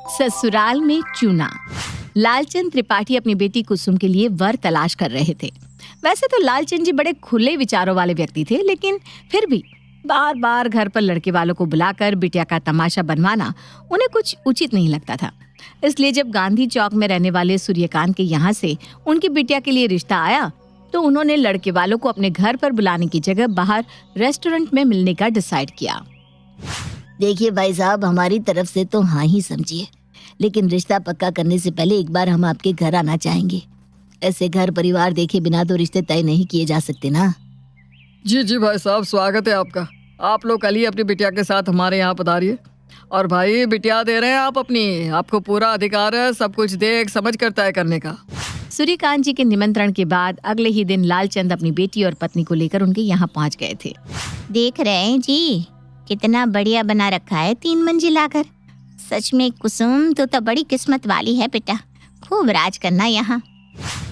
ससुराल में चूना। लालचंद त्रिपाठी अपनी बेटी कुसुम के लिए वर तलाश कर रहे थे। वैसे तो लालचंद जी बड़े खुले विचारों वाले व्यक्ति थे, लेकिन फिर भी बार बार घर पर लड़के वालों को बुलाकर बिटिया का तमाशा बनवाना उन्हें कुछ उचित नहीं लगता था। इसलिए जब गांधी चौक में रहने वाले सूर्यकांत के यहाँ से उनकी बिटिया के लिए रिश्ता आया तो उन्होंने लड़के वालों को अपने घर पर बुलाने की जगह बाहर रेस्टोरेंट में मिलने का डिसाइड किया। देखिए भाई साहब, हमारी तरफ से तो हाँ ही समझिए, लेकिन रिश्ता पक्का करने से पहले एक बार हम आपके घर आना चाहेंगे। ऐसे घर परिवार देखे बिना तो रिश्ते तय नहीं किए जा सकते ना। जी जी भाई साहब, स्वागत है आपका। आप लोग कल ही अपनी बिटिया के साथ हमारे यहाँ पधारिए। और भाई, बिटिया दे रहे हैं आप अपनी, आपको पूरा अधिकार है सब कुछ देख समझ कर तय करने का। सूर्यकांत जी के निमंत्रण के बाद अगले ही दिन लालचंद अपनी बेटी और पत्नी को लेकर उनके यहाँ पहुँच गए थे। देख रहे हैं जी, कितना बढ़िया बना रखा है 3 मंजिला घर। सच में कुसुम तो बड़ी किस्मत वाली है बेटा, खूब राज करना यहाँ।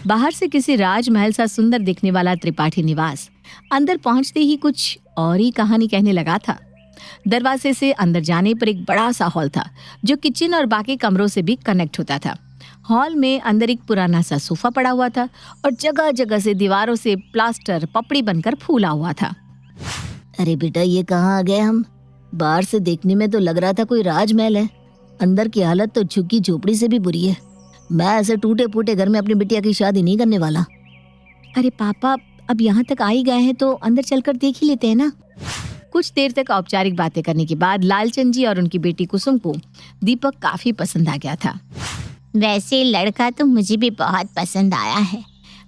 बाहर से किसी राजमहल सा सुंदर दिखने वाला त्रिपाठी निवास अंदर पहुंचते ही कुछ और ही कहानी कहने लगा था। दरवाजे से अंदर जाने पर एक बड़ा सा हॉल था जो किचन और बाकी कमरों से भी कनेक्ट होता था। हॉल में अंदर एक पुराना सा सोफा पड़ा हुआ था और जगह जगह से दीवारों से प्लास्टर पपड़ी बनकर फूला हुआ था। अरे बेटा, ये कहाँ आ गए हम? बाहर से देखने में तो लग रहा था कोई राजमहल है, अंदर की हालत तो झुग्गी झोपड़ी से भी बुरी है। मैं ऐसे टूटे फूटे घर में अपनी बिटिया की शादी नहीं करने वाला। अरे पापा, अब यहाँ तक आ ही गए हैं तो अंदर चलकर देख ही लेते हैं ना। कुछ देर तक औपचारिक बातें करने के बाद लालचंद जी और उनकी बेटी कुसुम को दीपक काफी पसंद आ गया था। वैसे लड़का तो मुझे भी बहुत पसंद आया है,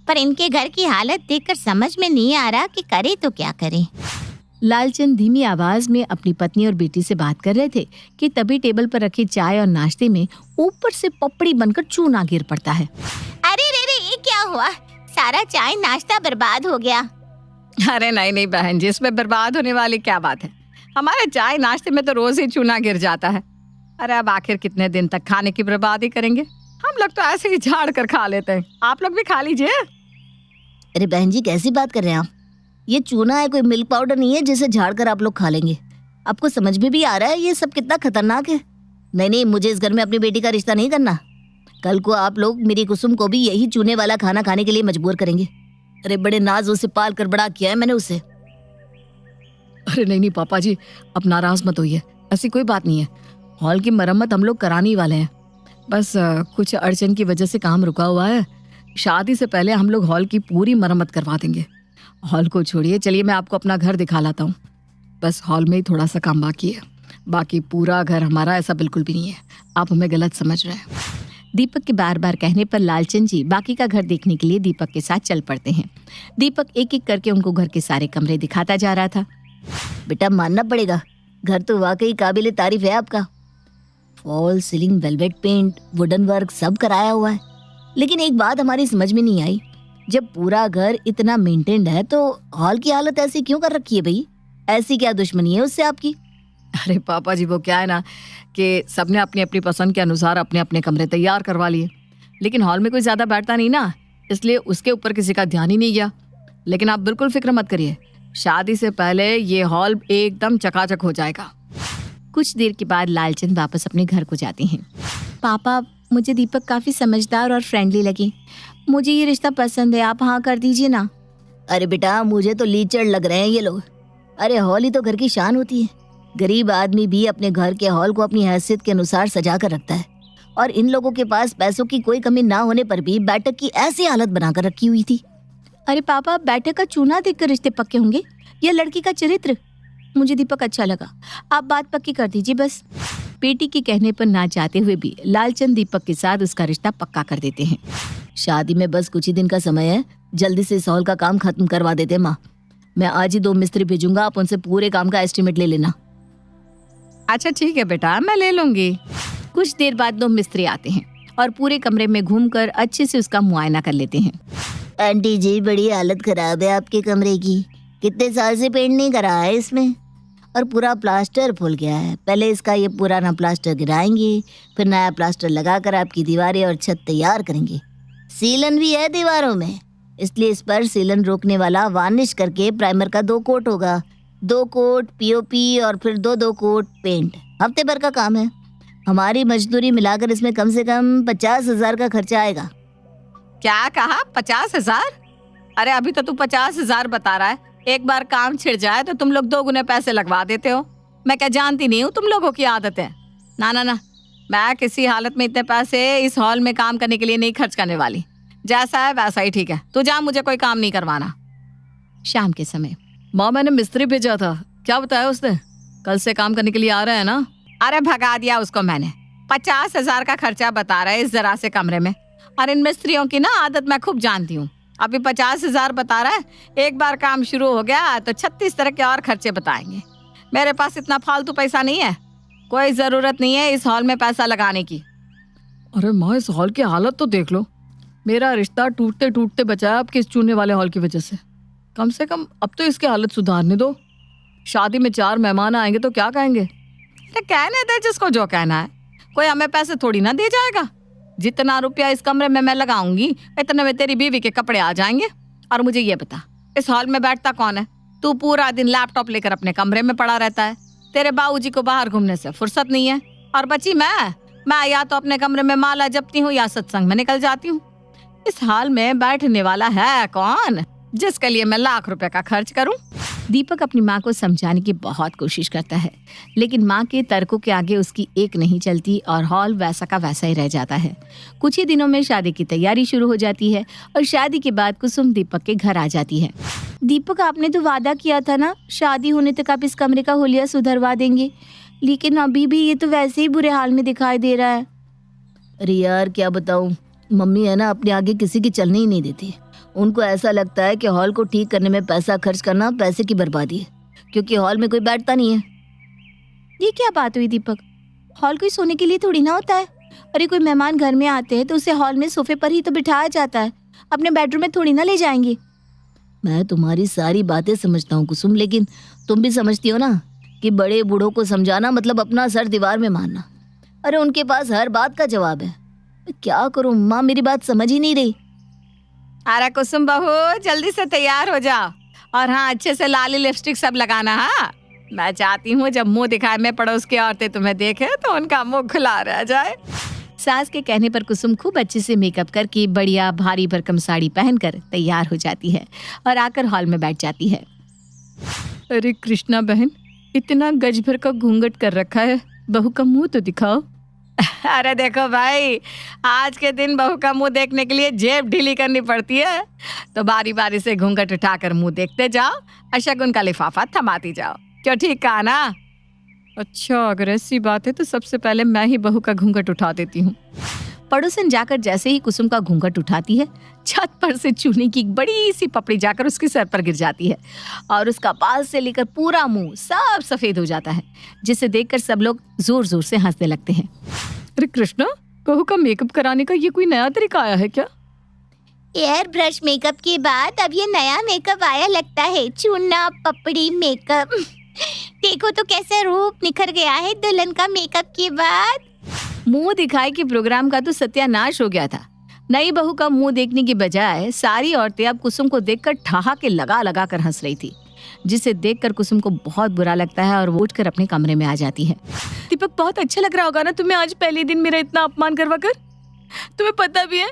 पर इनके घर की हालत देखकर समझ में नहीं आ रहा कि करे तो क्या करे। लालचंद धीमी आवाज में अपनी पत्नी और बेटी से बात कर रहे थे कि तभी टेबल पर रखी चाय और नाश्ते में ऊपर से पपड़ी बनकर चूना गिर पड़ता है। अरे रे रे, ये क्या हुआ? सारा चाय नाश्ता बर्बाद हो गया। अरे नहीं नहीं बहन जी, इसमें बर्बाद होने वाली क्या बात है। हमारे चाय नाश्ते में तो रोज ही चूना गिर जाता है। अरे अब आखिर कितने दिन तक खाने की बर्बादी करेंगे? हम लोग तो ऐसे ही झाड़ कर खा लेते हैं, आप लोग भी खा लीजिए। अरे बहन जी, कैसी बात कर रहे हैं आप? ये चूना है, कोई मिल्क पाउडर नहीं है जिसे झाड़ कर आप लोग खा लेंगे। आपको समझ में भी आ रहा है ये सब कितना खतरनाक है? नहीं नहीं, मुझे इस घर में अपनी बेटी का रिश्ता नहीं करना। कल को आप लोग मेरी कुसुम को भी यही चूने वाला खाना खाने के लिए मजबूर करेंगे। अरे बड़े नाजों से पाल कर बड़ा किया है मैंने उसे। अरे नहीं नहीं पापा जी, अब नाराज मत होइए, ऐसी कोई बात नहीं है। हॉल की मरम्मत हम लोग कराने ही वाले हैं, बस कुछ अड़चन की वजह से काम रुका हुआ है। शादी से पहले हम लोग हॉल की पूरी मरम्मत करवा देंगे। हॉल को छोड़िए, चलिए मैं आपको अपना घर दिखा लाता हूँ। बस हॉल में ही थोड़ा सा काम बाकी है, बाकी पूरा घर हमारा ऐसा बिल्कुल भी नहीं है। आप हमें गलत समझ रहे हैं। दीपक के बार बार कहने पर लालचंद जी बाकी का घर देखने के लिए दीपक के साथ चल पड़ते हैं। दीपक एक एक करके उनको घर के सारे कमरे दिखाता जा रहा था। बेटा मानना पड़ेगा, घर तो वाकई काबिले तारीफ है आपका। Fall ceiling, velvet paint, wooden work सब कराया हुआ है। लेकिन एक बात हमारी समझ में नहीं आई, जब पूरा घर इतना मेंटेन्ड है तो हॉल की हालत ऐसी क्यों कर रखी है भाई? ऐसी क्या दुश्मनी है उससे आपकी? अरे पापा जी, वो क्या है ना कि सबने अपनी अपनी पसंद के अनुसार अपने अपने कमरे तैयार करवा लिए, लेकिन हॉल में कोई ज्यादा बैठता नहीं ना, इसलिए उसके ऊपर किसी का ध्यान ही नहीं गया। लेकिन आप बिल्कुल फिक्र मत करिए, शादी से पहले ये हॉल एकदम चकाचक हो जाएगा। कुछ देर के बाद लालचंद वापस अपने घर को जाते हैं। पापा, मुझे दीपक काफी समझदार और फ्रेंडली लगी, मुझे ये रिश्ता पसंद है, आप हाँ कर दीजिए ना। अरे बेटा, मुझे तो लीचड़ लग रहे हैं ये लोग। अरे हॉल ही तो घर की शान होती है। गरीब आदमी भी अपने घर के हॉल को अपनी हैसियत के अनुसार सजा कर रखता है, और इन लोगों के पास पैसों की कोई कमी ना होने पर भी बैठक की ऐसी हालत बनाकर रखी हुई थी। अरे पापा, बैठक का चूना देखकर रिश्ते पक्के होंगे या लड़की का चरित्र? मुझे दीपक अच्छा लगा, आप बात पक्की कर दीजिए बस। बेटी के कहने पर ना चाहते हुए भी लालचंद दीपक के साथ उसका रिश्ता पक्का कर देते हैं। शादी में बस कुछ ही दिन का समय है, जल्दी से इस हॉल का काम खत्म करवा देते माँ। मैं आज ही 2 मिस्त्री भेजूंगा, आप उनसे पूरे काम का एस्टीमेट ले लेना। अच्छा ठीक है बेटा, मैं ले लूंगी। कुछ देर बाद 2 मिस्त्री आते हैं और पूरे कमरे में घूमकर अच्छे से उसका मुआयना कर लेते हैं। आंटी जी, बड़ी हालत खराब है आपके कमरे की। कितने साल से पेंट नहीं करा है इसमें, और पूरा प्लास्टर फूल गया है। पहले इसका ये पुराना प्लास्टर गिराएंगे, फिर नया प्लास्टर लगाकर आपकी दीवारें और छत तैयार करेंगे। सीलन भी है दीवारों में, इसलिए इस पर सीलन रोकने वाला वार्निश करके प्राइमर का 2 कोट होगा। 2 कोट पीओपी और फिर 2 कोट पेंट। हफ्ते भर का काम है। हमारी मजदूरी मिलाकर इसमें कम से कम 50,000 का खर्चा आएगा। क्या कहा? 50,000? अरे अभी तो तू 50,000 बता रहा है। एक बार काम छिड़ जाए तो तुम लोग 2 गुने पैसे लगवा देते हो। मैं क्या जानती नहीं हूँ तुम लोगों की आदत है? ना ना ना, मैं किसी हालत में इतने पैसे इस हॉल में काम करने के लिए नहीं खर्च करने वाली। जैसा है वैसा ही ठीक है। तू जा, मुझे कोई काम नहीं करवाना। शाम के समय माँ, मैंने मिस्त्री भेजा था, क्या बताया उसने? कल से काम करने के लिए आ रहा है ना? अरे भगा दिया उसको मैंने। 50,000 का खर्चा बता रहा है इस जरा से कमरे में। और इन मिस्त्रियों की ना आदत मैं खूब जानती हूँ। अभी 50,000 बता रहा है, एक बार काम शुरू हो गया तो 36 तरह के और खर्चे बताएंगे। मेरे पास इतना फालतू पैसा नहीं है। कोई जरूरत नहीं है इस हॉल में पैसा लगाने की। अरे माँ, इस हॉल की हालत तो देख लो। मेरा रिश्ता टूटते टूटते बचा है आपके इस चूने वाले हॉल की वजह से। कम से कम अब तो इसकी हालत सुधारने दो। शादी में 4 मेहमान आएंगे तो क्या कहेंगे? अरे कहने दे जिसको जो कहना है। कोई हमें पैसे थोड़ी ना दे जाएगा। जितना रुपया इस कमरे में मैं लगाऊंगी इतने में तेरी बीवी के कपड़े आ जाएंगे। और मुझे ये बता, इस हॉल में बैठता कौन है? तू पूरा दिन लैपटॉप लेकर अपने कमरे में पड़ा रहता है। तेरे बाबूजी को बाहर घूमने से फुर्सत नहीं है। और बची मैं या तो अपने कमरे में माला जपती हूँ या सत्संग में निकल जाती हूँ। इस हॉल में बैठने वाला है कौन जिसके लिए मैं लाख रुपए का खर्च करूं? दीपक अपनी माँ को समझाने की बहुत कोशिश करता है, लेकिन माँ के तर्कों के आगे उसकी एक नहीं चलती और हॉल वैसा का वैसा ही रह जाता है। कुछ ही दिनों में शादी की तैयारी शुरू हो जाती है और शादी के बाद कुसुम दीपक के घर आ जाती है। दीपक, आपने तो वादा किया था ना, शादी होने तक आप इस कमरे का हुलिया सुधरवा देंगे, लेकिन अभी भी ये तो वैसे ही बुरे हाल में दिखाई दे रहा है। अरे यार, क्या बताऊं, मम्मी है ना, अपने आगे किसी की चलने ही नहीं देती। उनको ऐसा लगता है कि हॉल को ठीक करने में पैसा खर्च करना पैसे की बर्बादी है, क्योंकि हॉल में कोई बैठता नहीं है। ये क्या बात हुई दीपक? हॉल कोई सोने के लिए थोड़ी ना होता है। अरे कोई मेहमान घर में आते हैं तो उसे हॉल में सोफे पर ही तो बिठाया जाता है, अपने बेडरूम में थोड़ी ना ले जाएंगे। मैं तुम्हारी सारी बातें समझता हूँ कुसुम, लेकिन तुम भी समझती हो ना कि बड़े बूढ़ों को समझाना मतलब अपना सर दीवार में मारना। अरे उनके पास हर बात का जवाब है। क्या करूं माँ, मेरी बात समझ ही नहीं रही। अरे कुसुम बहू, जल्दी से तैयार हो जाओ और हाँ, अच्छे से लाली लिपस्टिक सब लगाना। हाँ, मैं चाहती हूँ जब मुंह दिखाए में पड़ोस की औरतें तुम्हें देखे तो उनका मुंह खुला रह जाए। सास के कहने पर कुसुम खूब अच्छे से मेकअप करके बढ़िया भारी भरकम साड़ी पहनकर तैयार हो जाती है और आकर हॉल में बैठ जाती है। अरे कृष्णा बहन, इतना गज भर का घूंघट कर रखा है, बहू का मुंह तो दिखाओ। अरे देखो भाई, आज के दिन बहू का मुंह देखने के लिए जेब ढीली करनी पड़ती है, तो बारी बारी से घूंघट उठाकर मुंह देखते जाओ और शगुन का लिफाफा थमाती जाओ। क्यों, ठीक कहा ना? अच्छा, अगर ऐसी बात है तो सबसे पहले मैं ही बहू का घूंघट उठा देती हूँ। पड़ोसन जाकर जैसे ही कुसुम का घूंघट उठाती है, छत पर से चूने की एक बड़ी सी पपड़ी जाकर उसके सर पर गिर जाती है और उसका बाल से लेकर पूरा मुंह सब सफेद हो जाता है, जिसे देखकर सब लोग जोर जोर से हंसने लगते हैं। अरे कृष्णा, बहू का मेकअप कराने का ये कोई नया तरीका आया है क्या? एयर ब्रश मेकअप के बाद अब ये नया मेकअप आया लगता है, चूना पपड़ी मेकअप। देखो तो कैसे रूप निखर गया है दुल्हन का मेकअप के बाद। मुंह दिखाई के प्रोग्राम का तो सत्यानाश हो गया था। नई बहू का मुंह देखने की बजाय सारी औरतें अब कुसुम को देखकर ठहाके लगा लगा कर हंस रही थी, जिसे देखकर कुसुम को बहुत बुरा लगता है और वो उठकर अपने कमरे में आ जाती है। दीपक, बहुत अच्छा लग रहा होगा ना तुम्हें आज पहले दिन मेरा इतना अपमान करवा कर? तुम्हें पता भी है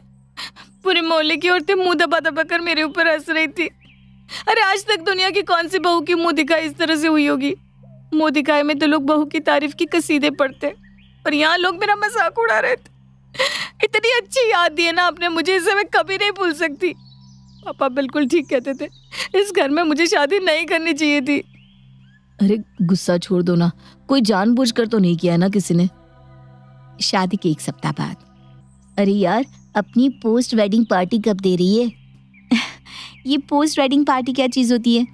पूरे मोहल्ले की औरतें मुंह दबा दबा कर मेरे ऊपर हंस रही थी। अरे आज तक दुनिया की कौन सी बहू की मुंह दिखाई इस तरह से हुई होगी? मुंह दिखाई में तो लोग बहू की तारीफ की कसीदे पढ़ते और यहाँ लोग मेरा मजाक उड़ा रहे थे। इतनी अच्छी याद दी है ना आपने मुझे, इसे मैं कभी नहीं भूल सकती। पापा बिल्कुल ठीक कहते थे, इस घर में मुझे शादी नहीं करनी चाहिए थी। अरे गुस्सा छोड़ दो ना, कोई जानबूझकर तो नहीं किया ना किसी ने। शादी के 1 सप्ताह बाद, अरे यार, अपनी पोस्ट वेडिंग पार्टी कब दे रही है? ये पोस्ट वेडिंग पार्टी क्या चीज होती है?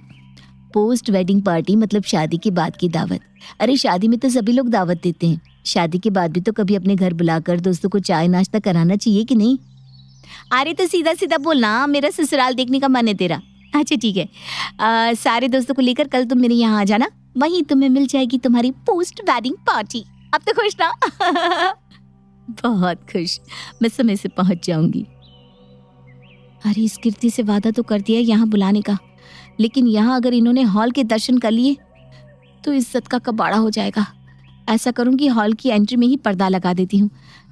पोस्ट वेडिंग पार्टी मतलब शादी के बाद की दावत। अरे शादी में तो सभी लोग दावत देते हैं, शादी के बाद भी तो कभी अपने घर बुलाकर दोस्तों को चाय नाश्ता कराना चाहिए कि नहीं? अरे तो सीधा सीधा बोलना, मेरा ससुराल देखने का मन है तेरा। अच्छा ठीक है, सारे दोस्तों को लेकर कल तुम मेरे यहाँ आ जाना, वहीं तुम्हें मिल जाएगी तुम्हारी पोस्ट वेडिंग पार्टी। अब तो खुश ना? बहुत खुश, मैं समय से पहुंच जाऊंगी। अरे इस कीर्ति से वादा तो कर दिया यहाँ बुलाने का, लेकिन यहाँ अगर इन्होंने हॉल के दर्शन कर लिए तो इज्जत का कबाड़ा हो जाएगा। ऐसा करूंगी, हॉल की एंट्री में ही पर्दा लगा देती हूँ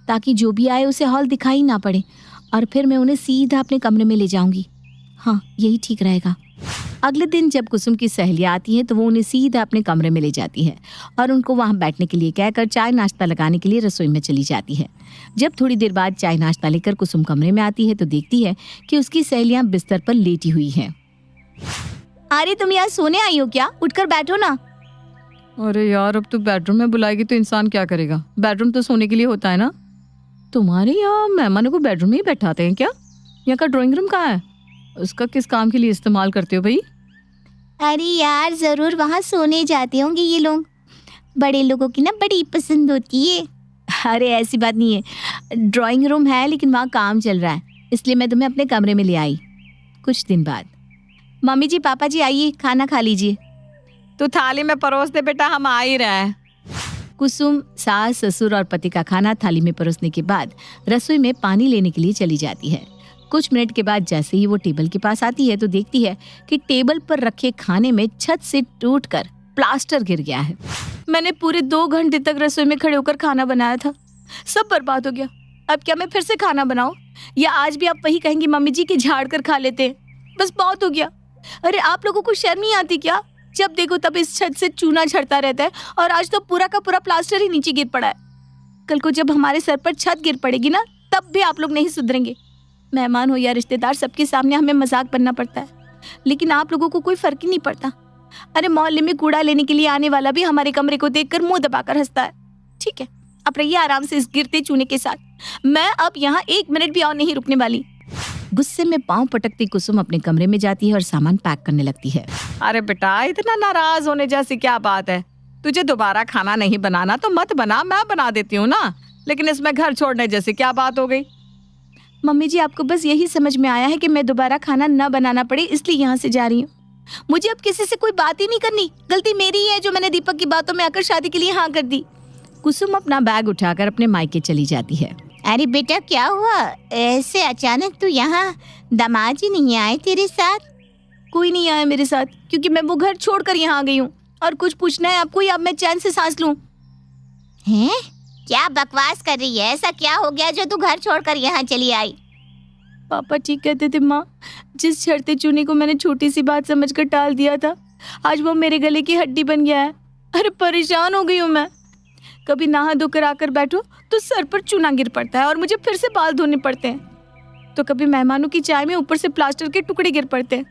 ताकि जो भी आए उसे हॉल दिखाई ना पड़े, और फिर मैं उन्हें सीधा अपने कमरे में ले जाऊंगी। हाँ, यही ठीक रहेगा। अगले दिन जब कुसुम की सहेलियाँ आती हैं तो वो उन्हें सीधा अपने कमरे में ले जाती है और उनको वहाँ बैठने के लिए कहकर चाय नाश्ता लगाने के लिए रसोई में चली जाती है। जब थोड़ी देर बाद चाय नाश्ता लेकर कुसुम कमरे में आती है तो देखती है कि उसकी सहेलियाँ बिस्तर पर लेटी हुई हैं। अरे तुम यहाँ सोने आई हो क्या? उठकर बैठो ना। अरे यार, अब तो बेडरूम में बुलाएगी तो इंसान क्या करेगा? बेडरूम तो सोने के लिए होता है ना। तुम्हारे यहाँ मेहमानों को बेडरूम में ही बैठाते हैं क्या? यहाँ का ड्राइंग रूम कहाँ है? उसका किस काम के लिए इस्तेमाल करते हो भाई? अरे यार, जरूर वहाँ सोने जाते होंगे ये लोग। बड़े लोगों की ना बड़ी पसंद होती है। अरे ऐसी बात नहीं है, ड्राइंग रूम है लेकिन वहाँ काम चल रहा है, इसलिए मैं तुम्हें अपने कमरे में ले आई। कुछ दिन बाद, मम्मी जी पापा जी आइए, खाना खा लीजिए। तो थाली में परोस दे बेटा, हम आ ही रहे हैं। कुसुम सास ससुर और पति का खाना थाली में परोसने के बाद रसोई में पानी लेने के लिए चली जाती है। कुछ मिनट के बाद जैसे ही वो टेबल के पास आती है तो देखती है कि टेबल पर रखे खाने में छत से टूटकर प्लास्टर गिर गया है। मैंने पूरे 2 घंटे तक रसोई में खड़े होकर खाना बनाया था, सब बर्बाद हो गया। अब क्या मैं फिर से खाना बनाऊं, या आज भी आप वही कहेंगी मम्मी जी की झाड़ कर खा लेते हैं? बस बहुत हो गया। अरे आप लोगों को शर्म नहीं आती क्या? जब देखो तब इस छत से चूना झड़ता रहता है और आज तो पूरा का पूरा प्लास्टर ही नीचे गिर पड़ा है। कल को जब हमारे सर पर छत गिर पड़ेगी ना, तब भी आप लोग नहीं सुधरेंगे। मेहमान हो या रिश्तेदार, सबके सामने हमें मजाक बनना पड़ता है, लेकिन आप लोगों को कोई फर्क ही नहीं पड़ता। अरे मोहल्ले में कूड़ा लेने के लिए आने वाला भी हमारे कमरे को देखकर मुंह दबाकर हंसता है। ठीक है, अब रहिए आराम से इस गिरते चूने के साथ। मैं अब यहाँ 1 मिनट भी और नहीं रुकने वाली। गुस्से में पांव पटकती कुसुम अपने कमरे में जाती है और सामान पैक करने लगती है। अरे बेटा, इतना नाराज होने जैसी क्या बात है? तुझे दोबारा खाना नहीं बनाना तो मत बना, मैं बना देती हूँ ना। लेकिन इसमें घर छोड़ने जैसी क्या बात हो गई? मम्मी जी, आपको बस यही समझ में आया है कि मैं दोबारा खाना न बनाना पड़े, इसलिए यहाँ से जा रही हूँ। मुझे अब किसी से कोई बात ही नहीं करनी। गलती मेरी ही है जो मैंने दीपक की बातों में आकर शादी के लिए हाँ कर दी। कुसुम अपना बैग उठाकर अपने मायके चली जाती है। अरे बेटा, क्या हुआ ऐसे अचानक? तू यहाँ दामाद जी नहीं आए तेरे साथ? कोई नहीं आया मेरे साथ, क्योंकि मैं वो घर छोड़कर यहाँ आ गई हूँ। और कुछ पूछना है आपको या अब मैं चैन से सांस लूं? हैं? क्या बकवास कर रही है? ऐसा क्या हो गया जो तू घर छोड़कर यहाँ चली आई? पापा ठीक कहते थे माँ, जिस छड़ते चूने को मैंने छोटी सी बात समझकर टाल दिया था, आज वो मेरे गले की हड्डी बन गया है। अरे परेशान हो गई हूँ मैं। कभी नहा धोकर आकर बैठो तो सर पर चूना गिर पड़ता है और मुझे फिर से बाल धोने पड़ते हैं। तो कभी मेहमानों की चाय में ऊपर से प्लास्टर के टुकड़े गिर पड़ते हैं।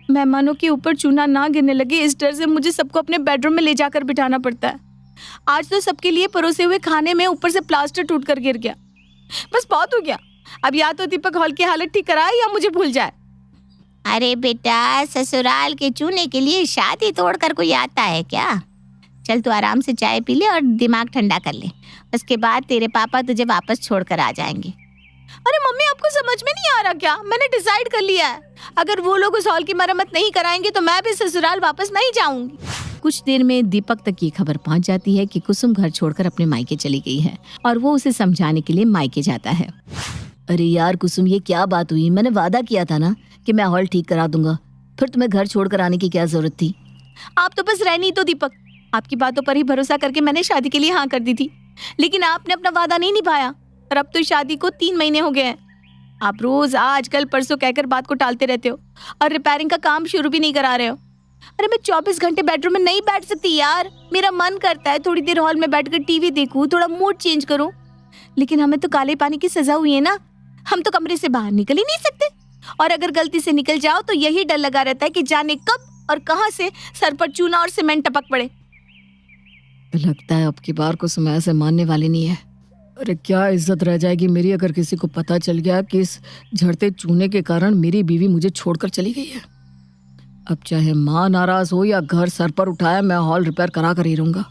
मेहमानों के ऊपर चूना ना गिरने लगे, इस डर से मुझे सबको अपने बेडरूम में ले जाकर बिठाना पड़ता है। आज तो सबके लिए परोसे हुए खाने में ऊपर से प्लास्टर टूटकर गिर गया। बस बहुत हो गया। अब या तो दीपक हॉल की हालत ठीक कराए या मुझे भूल जाए। अरे बेटा, ससुराल के चूने के लिए शादी तोड़कर कोई आता है क्या? चल तू आराम से चाय पी ले और दिमाग ठंडा कर ले। उसके बाद तेरे पापा तुझे वापस छोड़कर आ जाएंगे। अरे मम्मी, आपको समझ में नहीं आ रहा क्या? मैंने डिसाइड कर लिया है, अगर वो लोग उस हॉल की मरम्मत नहीं कराएंगे तो मैं भी ससुराल वापस नहीं जाऊंगी। कुछ देर में दीपक तक ये खबर पहुंच जाती है कि कुसुम घर छोड़कर अपने मायके चली गई है और वो उसे समझाने के लिए मायके जाता है। अरे यार कुसुम, ये क्या बात हुई? मैंने वादा किया था ना कि मैं हॉल ठीक करा दूंगा, फिर तुम्हें घर छोड़कर आने की क्या जरूरत थी? आप तो बस रहनी तो दीपक, आपकी बातों पर ही भरोसा करके मैंने शादी के लिए हाँ कर दी थी, लेकिन आपने अपना वादा नहीं निभाया और अब तो शादी को 3 महीने हो गए हैं। आप रोज आज कल परसों कहकर बात को टालते रहते हो और रिपेयरिंग का काम शुरू भी नहीं करा रहे हो। अरे मैं 24 घंटे बेडरूम में नहीं बैठ सकती यार। मेरा मन करता है थोड़ी देर हॉल में बैठकर टीवी देखूं, थोड़ा मूड चेंज करूं, लेकिन हमें तो काले पानी की सजा हुई है ना। हम तो कमरे से बाहर निकल ही नहीं सकते, और अगर गलती से निकल जाओ तो यही डर लगा रहता है कि जाने कब और कहां से सर पर चूना और सीमेंट टपक पड़े। लगता है अब की बार को समय से मानने वाली नहीं है। अरे क्या इज्जत रह जाएगी मेरी अगर किसी को पता चल गया कि इस झड़ते चूने के कारण मेरी बीवी मुझे छोड़कर चली गई है। अब चाहे माँ नाराज हो या घर सर पर उठाया, मैं हॉल रिपेयर करा कर ही रहूंगा।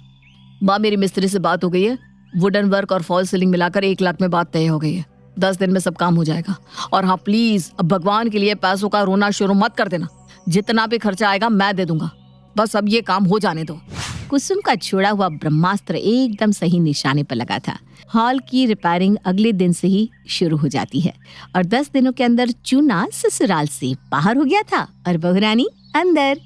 माँ, मेरी मिस्त्री से बात हो गई है, वुडन वर्क और फॉल सीलिंग मिलाकर 1 लाख में बात तय हो गई है। 10 दिन में सब काम हो जाएगा। और हाँ प्लीज, अब भगवान के लिए पैसों का रोना शुरू मत कर देना। जितना भी खर्चा आएगा मैं दे दूंगा, बस अब ये काम हो जाने दो। कुसुम का छोड़ा हुआ ब्रह्मास्त्र एकदम सही निशाने पर लगा था। हॉल की रिपेयरिंग अगले दिन से ही शुरू हो जाती है और 10 दिनों के अंदर चूना ससुराल से बाहर हो गया था और बहुरानी अंदर।